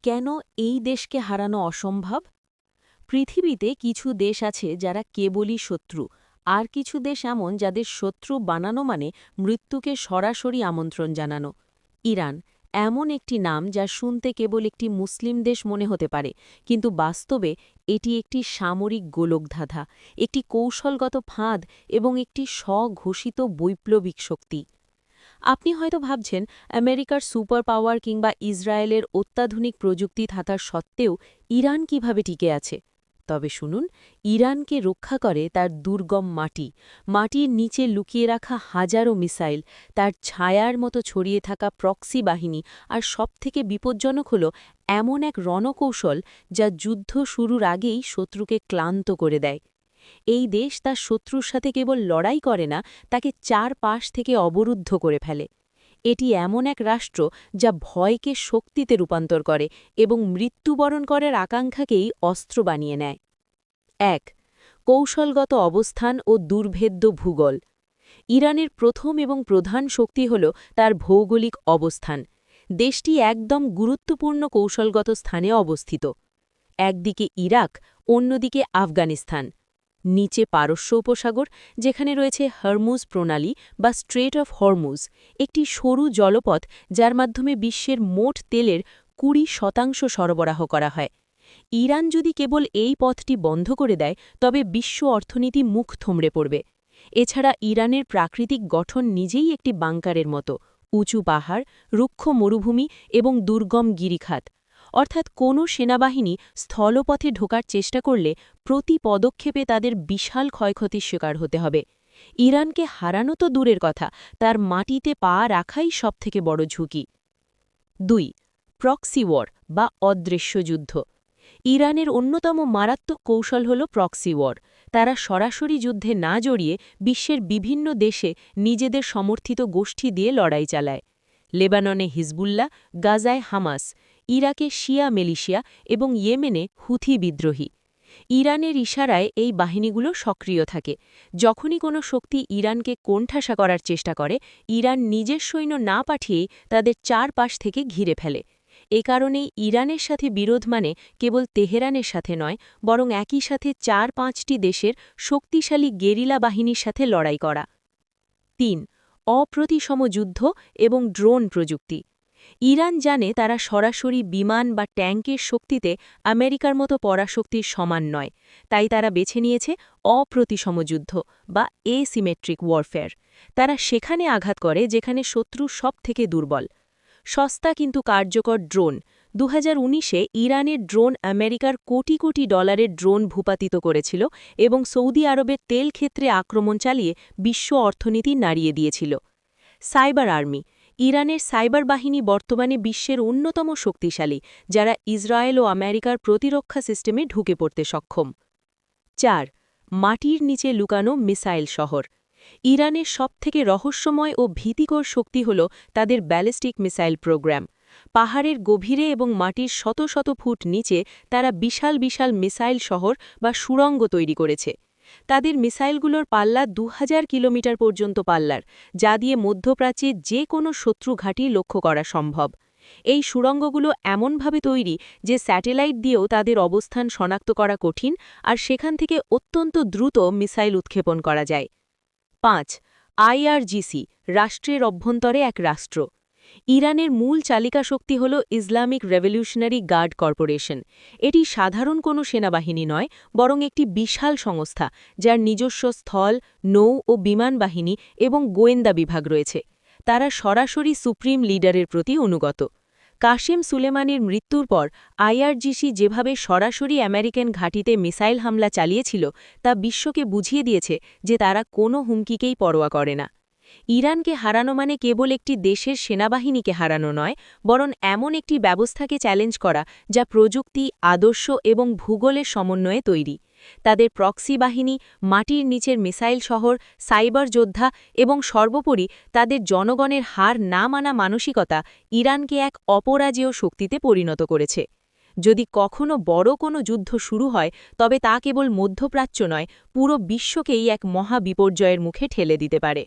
কেন এই দেশকে হারানো অসম্ভব? পৃথিবীতে কিছু দেশ আছে যারা কেবলই শত্রু, আর কিছু দেশ এমন যাদের শত্রু বানানো মানে মৃত্যুকে সরাসরি আমন্ত্রণ জানানো। ইরান এমন একটি নাম যা শুনতে কেবল একটি মুসলিম দেশ মনে হতে পারে, কিন্তু বাস্তবে এটি একটি সামরিক গোলকধাঁধা, একটি কৌশলগত ফাঁদ এবং একটি স্বঘোষিত বৈপ্লবিক শক্তি। আপনি হয়তো ভাবছেন আমেরিকার সুপার পাওয়ার কিংবা ইসরায়েলের অত্যাধুনিক প্রযুক্তি থাকার সত্ত্বেও ইরান কিভাবে টিকে আছে। তবে শুনুন, ইরানকে রক্ষা করে তার দুর্গম মাটি, মাটির নিচে লুকিয়ে রাখা হাজারো মিসাইল, তার ছায়ার মতো ছড়িয়ে থাকা প্রক্সি বাহিনী, আর সবথেকে বিপজ্জনক হল এমন এক রণকৌশল যা যুদ্ধ শুরুর আগেই শত্রুকে ক্লান্ত করে দেয়। এই দেশ তার শত্রুর সাথে কেবল লড়াই করে না, তাকে চারপাশ থেকে অবরুদ্ধ করে ফেলে। এটি এমন এক রাষ্ট্র যা ভয়কে শক্তিতে রূপান্তর করে এবং মৃত্যুবরণ করার আকাঙ্ক্ষাকেই অস্ত্র বানিয়ে নেয়। ১. কৌশলগত অবস্থান ও দুর্ভেদ্য ভূগোল। ইরানের প্রথম এবং প্রধান শক্তি হল তার ভৌগোলিক অবস্থান। দেশটি একদম গুরুত্বপূর্ণ কৌশলগত স্থানে অবস্থিত। একদিকে ইরাক, অন্যদিকে আফগানিস্তান। নিচে পারস্য উপসাগর, যেখানে রয়েছে হরমুজ প্রণালী বা স্ট্রেট অফ হরমুজ, একটি সরু জলপথ যার মাধ্যমে বিশ্বের মোট তেলের ২০% সরবরাহ করা হয়। ইরান যদি কেবল এই পথটি বন্ধ করে দেয়, তবে বিশ্ব অর্থনীতি মুখ থমড়ে পড়বে। এছাড়া ইরানের প্রাকৃতিক গঠন নিজেই একটি বাংকারের মতো, উঁচু পাহাড়, রুক্ষ মরুভূমি এবং দুর্গম গিরিখাত। অর্থাৎ কোনো সেনাবাহিনী স্থলপথে ঢোকার চেষ্টা করলে প্রতি পদক্ষেপে তাদের বিশাল ক্ষয়ক্ষতির শিকার হতে হবে। ইরানকে হারানো তো দূরের কথা, তার মাটিতে পা রাখাই সবথেকে বড় ঝুঁকি। ২. প্রক্সি ওয়ার বা অদৃশ্য যুদ্ধ। ইরানের অন্যতম মারাত্মক কৌশল হল প্রক্সি ওয়ার। তারা সরাসরি যুদ্ধে না জড়িয়ে বিশ্বের বিভিন্ন দেশে নিজেদের সমর্থিত গোষ্ঠী দিয়ে লড়াই চালায়। লেবাননে হিজবুল্লাহ, গাজায় হামাস, ইরাকে শিয়া মিলিশিয়া এবং ইয়েমেনে হুথি বিদ্রোহী। ইরানের ইশারায় এই বাহিনীগুলো সক্রিয় থাকে। যখনই কোনো শক্তি ইরানকে কোণঠাসা করার চেষ্টা করে, ইরান নিজের সৈন্য না পাঠিয়েই তাদের চারপাশ থেকে ঘিরে ফেলে। এ কারণেই ইরানের সাথে বিরোধ মানে কেবল তেহরানের সাথে নয়, বরং একই সাথে ৪-৫টি দেশের শক্তিশালী গেরিলা বাহিনীর সাথে লড়াই করা। ৩. অপ্রতিসম যুদ্ধ এবং ড্রোন প্রযুক্তি। ইরান জানে তারা সরাসরি বিমান বা ট্যাঙ্কের শক্তিতে আমেরিকার মতো পরাশক্তির সমান নয়, তাই তারা বেছে নিয়েছে অপ্রতিসম যুদ্ধ বা এসিমেট্রিক ওয়ারফেয়ার। তারা সেখানে আঘাত করে যেখানে শত্রু সবথেকে দুর্বল। সস্তা কিন্তু কার্যকর ড্রোন। ২০১৯-এ ইরানের ড্রোন আমেরিকার কোটি কোটি ডলারের ড্রোন ভূপাতিত করেছিল এবং সৌদি আরবের তেল ক্ষেত্রে আক্রমণ চালিয়ে বিশ্ব অর্থনীতি নাড়িয়ে দিয়েছিল। Cyber army. ইরানের সাইবার বাহিনী বর্তমানে বিশ্বের অন্যতম শক্তিশালী, যারা ইসরায়েল ও আমেরিকার প্রতিরক্ষা সিস্টেমে ঢুকে পড়তে সক্ষম। ৪. মাটির নিচে লুকানো মিসাইল শহর। ইরানের সবথেকে রহস্যময় ও ভীতিকর শক্তি হল তাদের ব্যালিস্টিক মিসাইল প্রোগ্রাম। পাহাড়ের গভীরে এবং মাটির শত শত ফুট নিচে তারা বিশাল বিশাল মিসাইল শহর বা সুড়ঙ্গ তৈরি করেছে। তাদের মিসাইলগুলোর পাল্লা ২০০০ কিলোমিটার পর্যন্ত পাল্লার, যা দিয়ে মধ্যপ্রাচ্যে যে কোনো শত্রু ঘাঁটি লক্ষ্য করা সম্ভব। এই সুড়ঙ্গগুলো এমনভাবে তৈরি যে স্যাটেলাইট দিয়েও তাদের অবস্থান শনাক্ত করা কঠিন, আর সেখান থেকে অত্যন্ত দ্রুত মিসাইল উৎক্ষেপণ করা যায়। ৫. আইআরজিসি, রাষ্ট্রের অভ্যন্তরে এক রাষ্ট্র। ইরানের মূল চালিকা শক্তি হল ইসলামিক রেভলিউশনারি গার্ড কর্পোরেশন। এটি সাধারণ কোনো সেনাবাহিনী নয়, বরং একটি বিশাল সংস্থা যার নিজস্ব স্থল, নৌ ও বিমান বাহিনী এবং গোয়েন্দা বিভাগ রয়েছে। তারা সরাসরি সুপ্রিম লিডারের প্রতি অনুগত। কাশেম সুলেমানির মৃত্যুর পর আইআরজিসি যেভাবে সরাসরি আমেরিকান ঘাঁটিতে মিসাইল হামলা চালিয়েছিল, তা বিশ্বকে বুঝিয়ে দিয়েছে যে তারা কোনো হুমকিকেই পরোয়া করে না। ইরানকে হারানো মানে কেবল একটি দেশের সেনাবাহিনীকে হারানো নয়, বরং এমন একটি ব্যবস্থাকে চ্যালেঞ্জ করা যা প্রযুক্তি, আদর্শ এবং ভূগোলের সমন্বয়ে তৈরি। তাদের প্রক্সি বাহিনী, মাটির নিচের মিসাইল শহর, সাইবার যোদ্ধা এবং সর্বোপরি তাদের জনগণের হার না মানা মানসিকতা ইরানকে এক অপরাজেয় শক্তিতে পরিণত করেছে। যদি কখনো বড় কোনো যুদ্ধ শুরু হয়, তবে তা কেবল মধ্যপ্রাচ্য নয়, পুরো বিশ্বকেই এক মহা বিপর্যয়ের মুখে ঠেলে দিতে পারে।